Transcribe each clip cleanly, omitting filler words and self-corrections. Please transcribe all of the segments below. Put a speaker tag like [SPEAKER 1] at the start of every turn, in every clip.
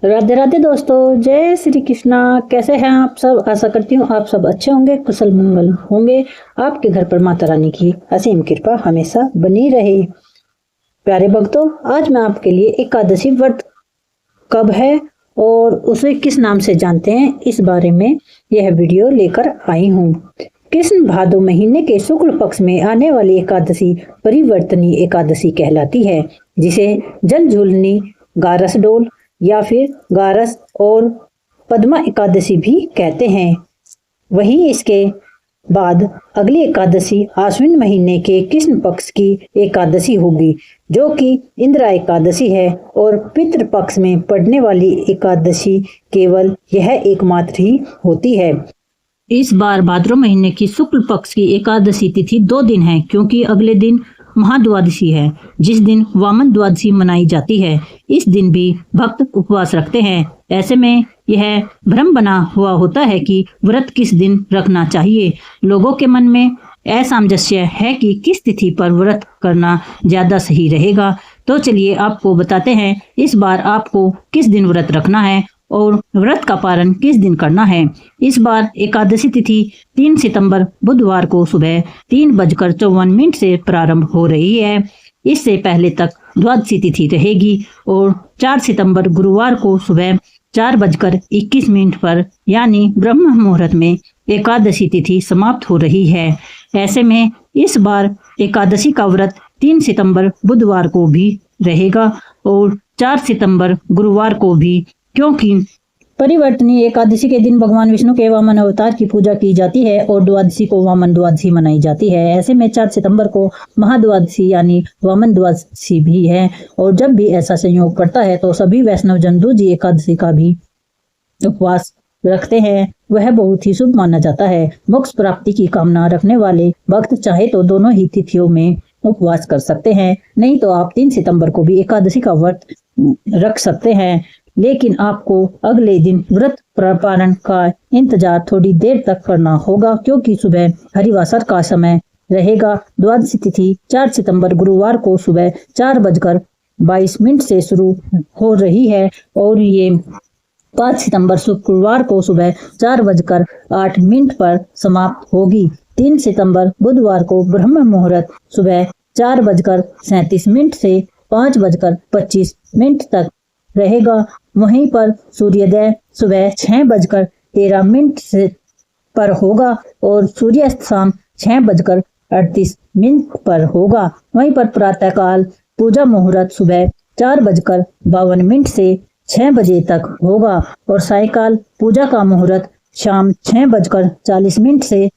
[SPEAKER 1] राधे राधे दोस्तों, जय श्री कृष्णा। कैसे हैं आप सब? आशा करती हूँ आप सब अच्छे होंगे, कुशल मंगल होंगे। आपके घर पर माता रानी की असीम कृपा हमेशा बनी रहे। प्यारे भक्तों, आज मैं आपके लिए एकादशी व्रत कब है और उसे किस नाम से जानते हैं, इस बारे में यह वीडियो लेकर आई हूँ। कृष्ण भादो महीने के शुक्ल पक्ष में आने वाली एकादशी परिवर्तनी एकादशी कहलाती है, जिसे जल झूलनी, गारस डोल या फिर गारस और पद्मा एकादशी भी कहते हैं। वहीं इसके बाद अगली एकादशी आश्विन महीने के कृष्ण पक्ष की एकादशी होगी, जो कि इंदिरा एकादशी है। और पितृ पक्ष में पड़ने वाली एकादशी केवल यह एकमात्र ही होती है। इस बार भाद्रव महीने की शुक्ल पक्ष की एकादशी तिथि 2 दिन है, क्योंकि अगले दिन महाद्वादशी है, जिस दिन वामन द्वादशी मनाई जाती है। इस दिन भी भक्त उपवास रखते हैं। ऐसे में यह भ्रम बना हुआ होता है कि व्रत किस दिन रखना चाहिए। लोगों के मन में असामंजस्य है कि किस तिथि पर व्रत करना ज्यादा सही रहेगा। तो चलिए आपको बताते हैं इस बार आपको किस दिन व्रत रखना है और व्रत का पालन किस दिन करना है। इस बार एकादशी तिथि 3 सितंबर बुधवार को सुबह 3:54 से प्रारंभ हो रही है। इससे पहले तक द्वादशी तिथि रहेगी और 4 सितंबर गुरुवार को सुबह 4:21 पर यानी ब्रह्म मुहूर्त में एकादशी तिथि समाप्त हो रही है। ऐसे में इस बार एकादशी का व्रत 3 सितंबर बुधवार को भी रहेगा और 4 सितंबर गुरुवार को भी, क्योंकि परिवर्तनी एकादशी के दिन भगवान विष्णु के वामन अवतार की पूजा की जाती है और द्वादशी को वामन द्वादशी मनाई जाती है। ऐसे में 4 सितंबर को महाद्वादशी यानी वामन द्वादशी भी है। और जब भी ऐसा संयोग पड़ता है तो सभी वैष्णव जन दूजी एकादशी का भी उपवास रखते हैं। वह बहुत ही शुभ माना जाता है। मोक्ष प्राप्ति की कामना रखने वाले भक्त चाहे तो दोनों ही तिथियों में उपवास कर सकते हैं, नहीं तो आप 3 सितंबर को भी एकादशी का व्रत रख सकते हैं। लेकिन आपको अगले दिन व्रत पालन का इंतजार थोड़ी देर तक करना होगा, क्योंकि सुबह हरिवासर का समय रहेगा। द्वादशी तिथि 4 सितंबर गुरुवार को सुबह 4:22 से शुरू हो रही है और ये 5 सितंबर शुक्रवार को सुबह 4:08 पर समाप्त होगी। 3 सितंबर बुधवार को ब्रह्म मुहूर्त सुबह 4:37 से 5:25 तक रहेगा। वहीं पर सूर्योदय सुबह 6:13 से पर होगा और सूर्यास्त शाम 6:38 पर होगा। वहीं पर प्रातःकाल पूजा मुहूर्त सुबह 4:52 से 6 बजे तक होगा और सायकाल पूजा का मुहूर्त शाम 6:40 से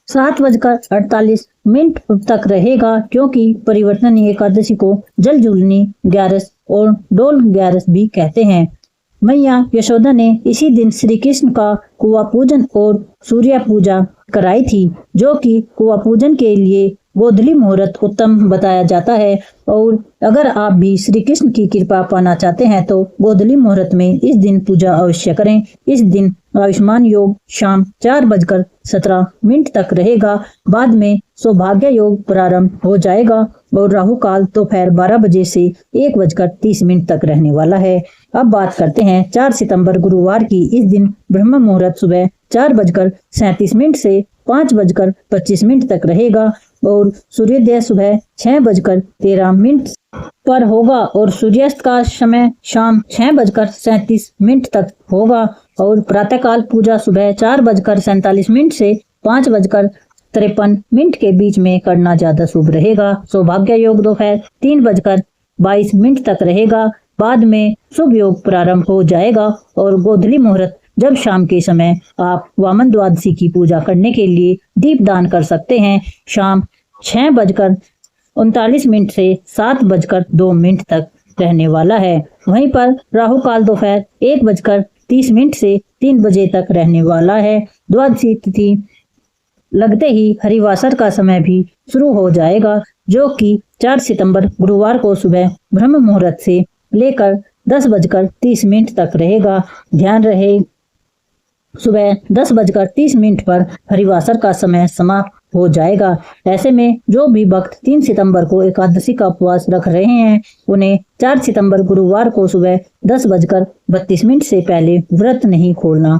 [SPEAKER 1] 7:48 तक रहेगा, क्योंकि परिवर्तनी एकादशी को जल झूलनी ग्यारस और डोल ग्यारस भी कहते हैं। मैया यशोदा ने इसी दिन श्री कृष्ण का कुआं पूजन और सूर्य पूजा कराई थी, जो कि कुआं पूजन के लिए गोधूली मुहूर्त उत्तम बताया जाता है। और अगर आप भी श्री कृष्ण की कृपा पाना चाहते हैं तो गोधूली मुहूर्त में इस दिन पूजा अवश्य करें। इस दिन आयुष्मान योग शाम 4:17 तक रहेगा। बाद में सौभाग्य योग प्रारंभ हो जाएगा और राहु काल दोपहर 12 बजे से 1:30 तक रहने वाला है। अब बात करते हैं 4 सितंबर गुरुवार की। इस दिन ब्रह्म मुहूर्त सुबह 4:37 से 5:25 तक रहेगा और सूर्योदय सुबह 6:13 पर होगा और सूर्यास्त का समय शाम 6:37 तक होगा और प्रातःकाल पूजा सुबह 4:47 से 5:53 के बीच में करना ज्यादा शुभ रहेगा। सौभाग्य योग दोपहर 3:22 तक रहेगा। बाद में शुभ योग प्रारंभ हो जाएगा और गोधूली मुहूर्त जब शाम के समय आप वामन द्वादशी की पूजा करने के लिए दीप दान कर सकते हैं। शाम 6:39 से 7:02 तक रहने वाला है। वहीं पर राहु काल दोपहर 1:30 से 3 बजे तक रहने वाला है। द्वादशी तिथि लगते ही हरिवासर का समय भी शुरू हो जाएगा, जो कि 4 सितंबर गुरुवार को सुबह ब्रह्म मुहूर्त से लेकर 10:30 तक रहेगा। ध्यान रहे, सुबह 10:30 पर हरिवासर का समय समाप्त हो जाएगा। ऐसे में जो भी भक्त 3 सितंबर को एकादशी का उपवास रख रहे हैं उन्हें 4 सितंबर गुरुवार को सुबह 10:32 से पहले व्रत नहीं खोलना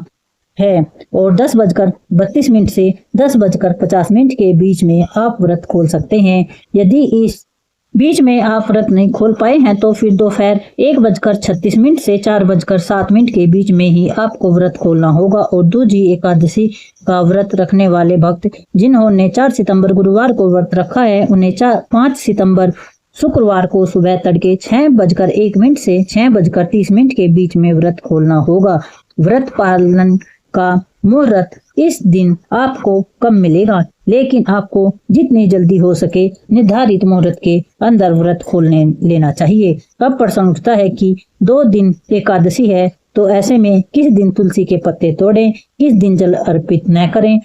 [SPEAKER 1] है और 10:32 से 10:50 के बीच में आप व्रत खोल सकते हैं। यदि इस बीच में आप व्रत नहीं खोल पाए हैं तो फिर दोपहर 1:36 से 4:07 के बीच में ही आपको व्रत खोलना होगा। और दूजी एकादशी का व्रत रखने वाले भक्त जिन्होंने 4 सितंबर गुरुवार को व्रत रखा है उन्हें 5 सितंबर शुक्रवार को सुबह तड़के 6:01 से 6:30 के बीच में व्रत खोलना होगा। व्रत पालन का मुहूर्त इस दिन आपको कम मिलेगा, लेकिन आपको जितनी जल्दी हो सके निर्धारित मुहूर्त के अंदर व्रत खोलने लेना चाहिए। अब प्रश्न उठता है कि 2 दिन एकादशी है तो ऐसे में किस दिन तुलसी के पत्ते तोड़ें, किस दिन जल अर्पित न करें।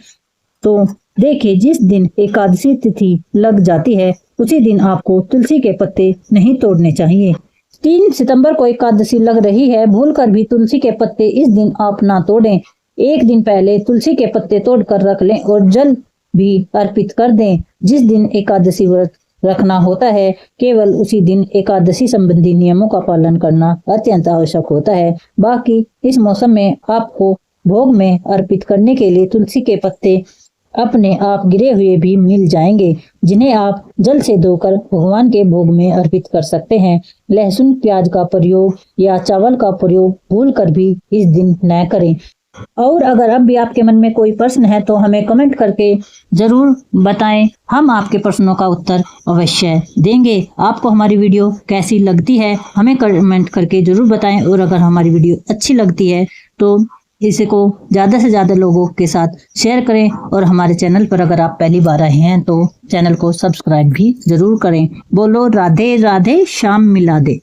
[SPEAKER 1] तो देखिए, जिस दिन एकादशी तिथि लग जाती है उसी दिन आपको तुलसी के पत्ते नहीं तोड़ने चाहिए। 3 सितंबर को एकादशी लग रही है, भूलकर भी तुलसी के पत्ते इस दिन आप ना तोड़ें। एक दिन पहले तुलसी के पत्ते तोड़कर रख लें और जल भी अर्पित कर दें। जिस दिन एकादशी व्रत रखना होता है केवल उसी दिन एकादशी संबंधी नियमों का पालन करना अत्यंत आवश्यक होता है। बाकी इस मौसम में आपको भोग में अर्पित करने के लिए तुलसी के पत्ते अपने आप गिरे हुए भी मिल जाएंगे, जिन्हें आप जल से धोकर भगवान के भोग में अर्पित कर सकते हैं। लहसुन प्याज का प्रयोग या चावल का प्रयोग भूलकर भी इस दिन न करें। और अगर अब भी आपके मन में कोई प्रश्न है तो हमें कमेंट करके जरूर बताएं, हम आपके प्रश्नों का उत्तर अवश्य देंगे। आपको हमारी वीडियो कैसी लगती है हमें कमेंट करके जरूर बताएं और अगर हमारी वीडियो अच्छी लगती है तो इसको ज़्यादा से ज़्यादा लोगों के साथ शेयर करें और हमारे चैनल पर अगर आप पहली बार आए हैं तो चैनल को सब्सक्राइब भी जरूर करें। बोलो राधे राधे, श्याम मिला दे।